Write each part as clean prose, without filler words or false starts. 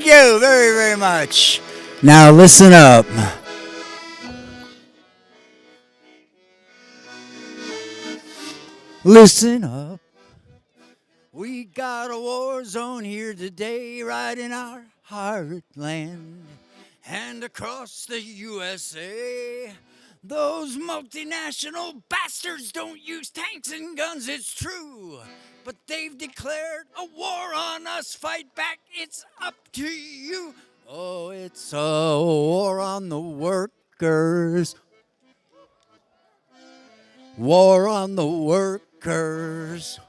Thank you very, very much. Now listen up. Listen up. We got a war zone here today, right in our heartland. And across the USA, those multinational bastards don't use tanks and guns, it's true. But they've declared a war on us. Fight back, it's up to you. Oh, it's a war on the workers. War on the workers.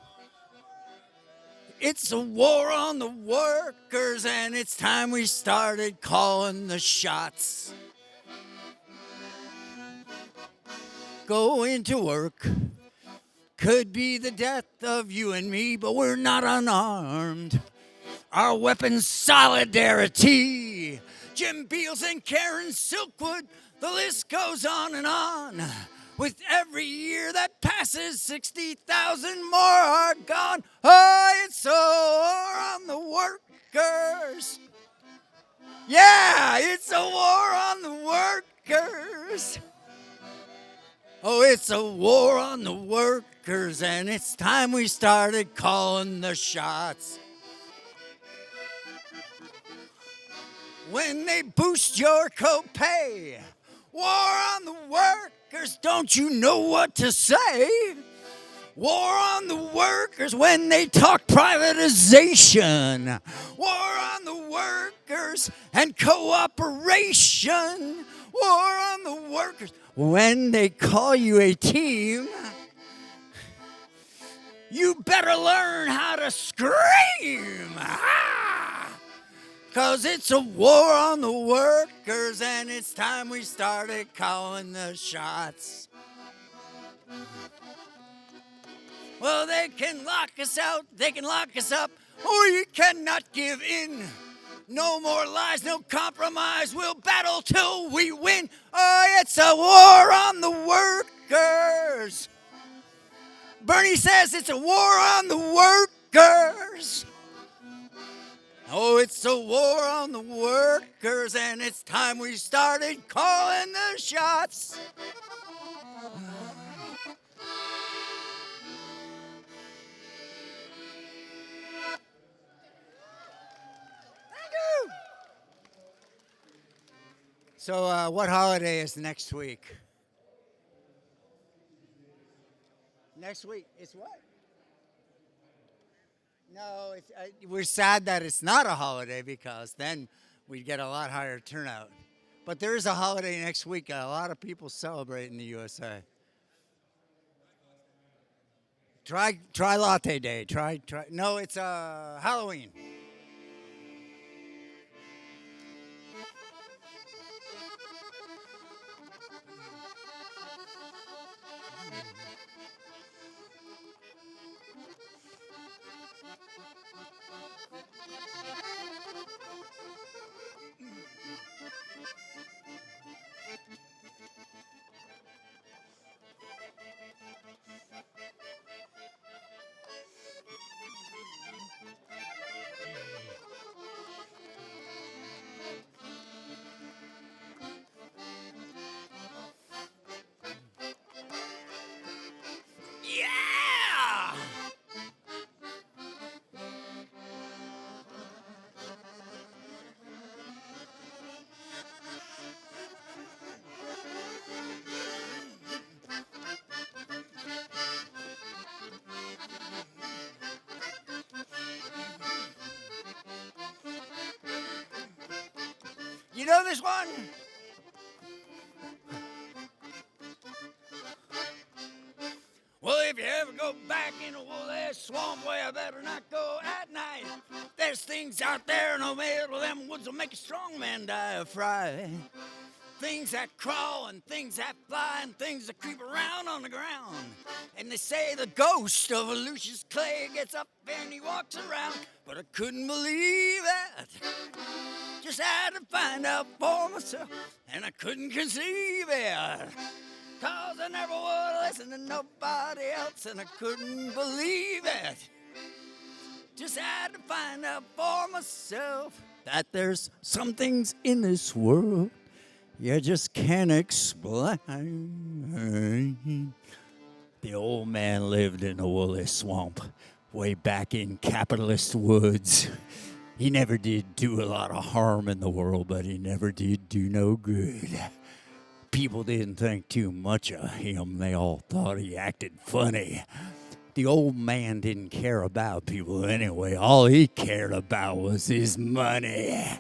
It's a war on the workers, and it's time we started calling the shots. Going to work could be the death of you and me, but we're not unarmed. Our weapons, solidarity. Jim Beals and Karen Silkwood, the list goes on and on. With every year that passes, 60,000 more are gone. Oh, it's a war on the workers. Yeah, it's a war on the workers. Oh, it's a war on the workers, and it's time we started calling the shots. When they boost your copay, war on the workers, don't you know what to say? War on the workers when they talk privatization. War on the workers and cooperation. War on the workers when they call you a team. You better learn how to scream. Ah! 'Cause it's a war on the workers, and it's time we started calling the shots. Well, they can lock us out, they can lock us up, we cannot give in. No more lies, no compromise, we'll battle till we win. Oh, it's a war on the workers. Bernie says it's a war on the workers. Oh, it's a war on the workers, and it's time we started calling the shots. So, what holiday is next week? Next week, it's what? No, we're sad that it's not a holiday because then we'd get a lot higher turnout. But there is a holiday next week. A lot of people celebrate in the USA. Try Latte Day. Try. No, it's Halloween. Yeah! You know this one? Well, if you ever go back in a woolly swamp, well, you better not go at night. There's things out there in the middle of them woods will make a strong man die of fright. Things that crawl and things that fly and things that creep around on the ground. And they say the ghost of Lucius Clay gets up and he walks around. But I couldn't believe that. Just had to find out for myself, and I couldn't conceive it. 'Cause I never would listen to nobody else, and I couldn't believe it. Just had to find out for myself. that there's some things in this world you just can't explain. The old man lived in a woolly swamp way back in capitalist woods. He never did do a lot of harm in the world, but he never did do no good. People didn't think too much of him. They all thought he acted funny. The old man didn't care about people anyway. All he cared about was his money.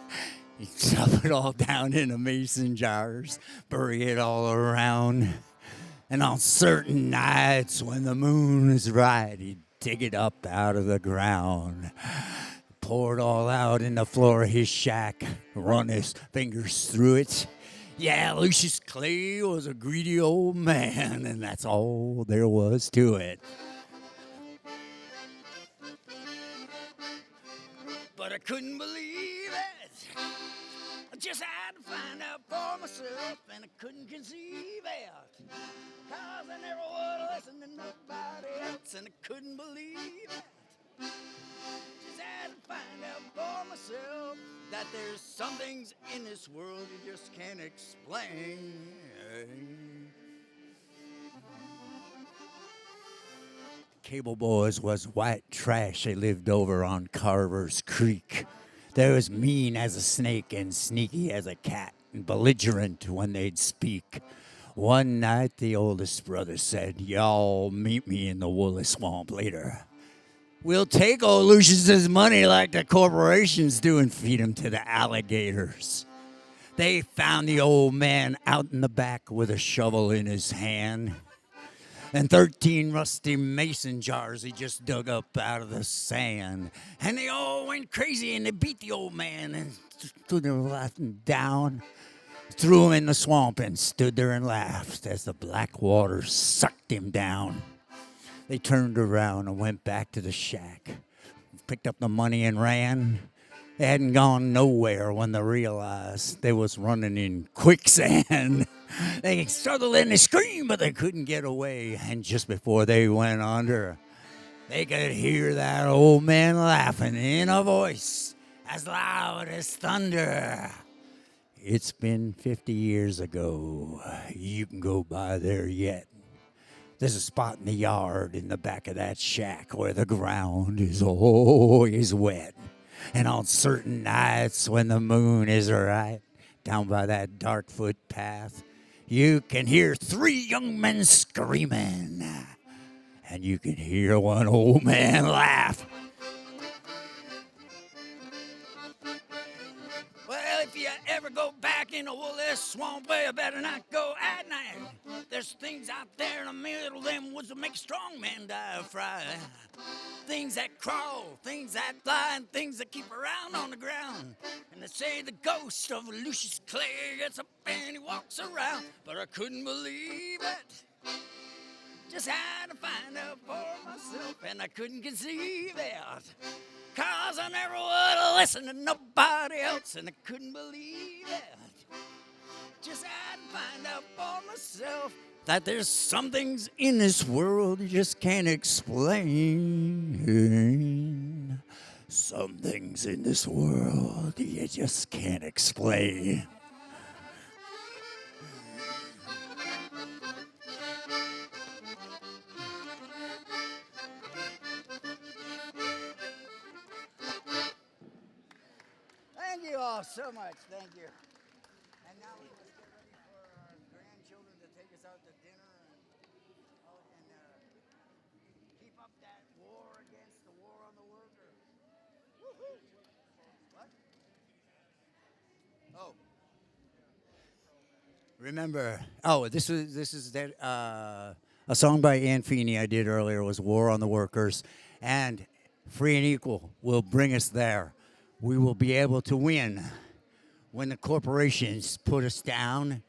He'd stuff it all down into mason jars, bury it all around. And on certain nights when the moon is right, he'd dig it up out of the ground, pour it all out in the floor of his shack, run his fingers through it. Yeah, Lucius Clay was a greedy old man, and that's all there was to it. But I couldn't believe it. I just had to find out for myself, and I couldn't conceive it. Cause I never would listen to nobody else, and I couldn't believe it. Just had to find out for myself that there's some things in this world you just can't explain. Cable boys was white trash. They lived over on Carver's Creek. They was mean as a snake and sneaky as a cat and belligerent when they'd speak. One night, the oldest brother said, "Y'all meet me in the woolly swamp later. We'll take old Lucius's money like the corporations do and feed him to the alligators." They found the old man out in the back with a shovel in his hand and 13 rusty mason jars he just dug up out of the sand. And they all went crazy and they beat the old man and stood there laughing down, threw him in the swamp and stood there and laughed as the black water sucked him down. They turned around and went back to the shack, picked up the money and ran. They hadn't gone nowhere when they realized they was running in quicksand. They struggled and they screamed, but they couldn't get away. And just before they went under, they could hear that old man laughing in a voice as loud as thunder. It's been 50 years ago. You can go by there yet. There's a spot in the yard in the back of that shack where the ground is always wet. And on certain nights when the moon is right, down by that dark footpath, you can hear 3 young men screaming. And you can hear one old man laugh. Well, if you ever go back in a woolly swamp, well, you better not go at night. There's things out there in the middle of them woods that make a strong man die of fright. Things that crawl, things that fly, and things that keep around on the ground. And they say the ghost of Lucius Clay gets up and he walks around. But I couldn't believe it. Just had to find out for myself, and I couldn't conceive it. Cause I never would listen to nobody else, and I couldn't believe it. Just had to find out for myself that there's some things in this world you just can't explain. Some things in this world you just can't explain. Thank you all so much. Thank you. And now we just get ready for our grandchildren to take us out to dinner and keep up that war against the war on the workers. Woo-hoo. What? Oh. Remember? Oh, this is that a song by Ann Feeney I did earlier was "War on the Workers," and "Free and Equal" will bring us there. We will be able to win. When the corporations put us down,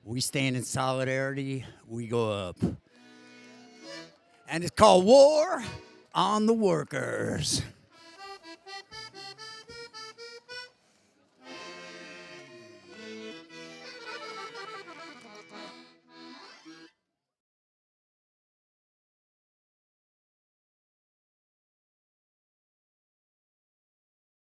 we stand in solidarity, we go up. And it's called War on the Workers.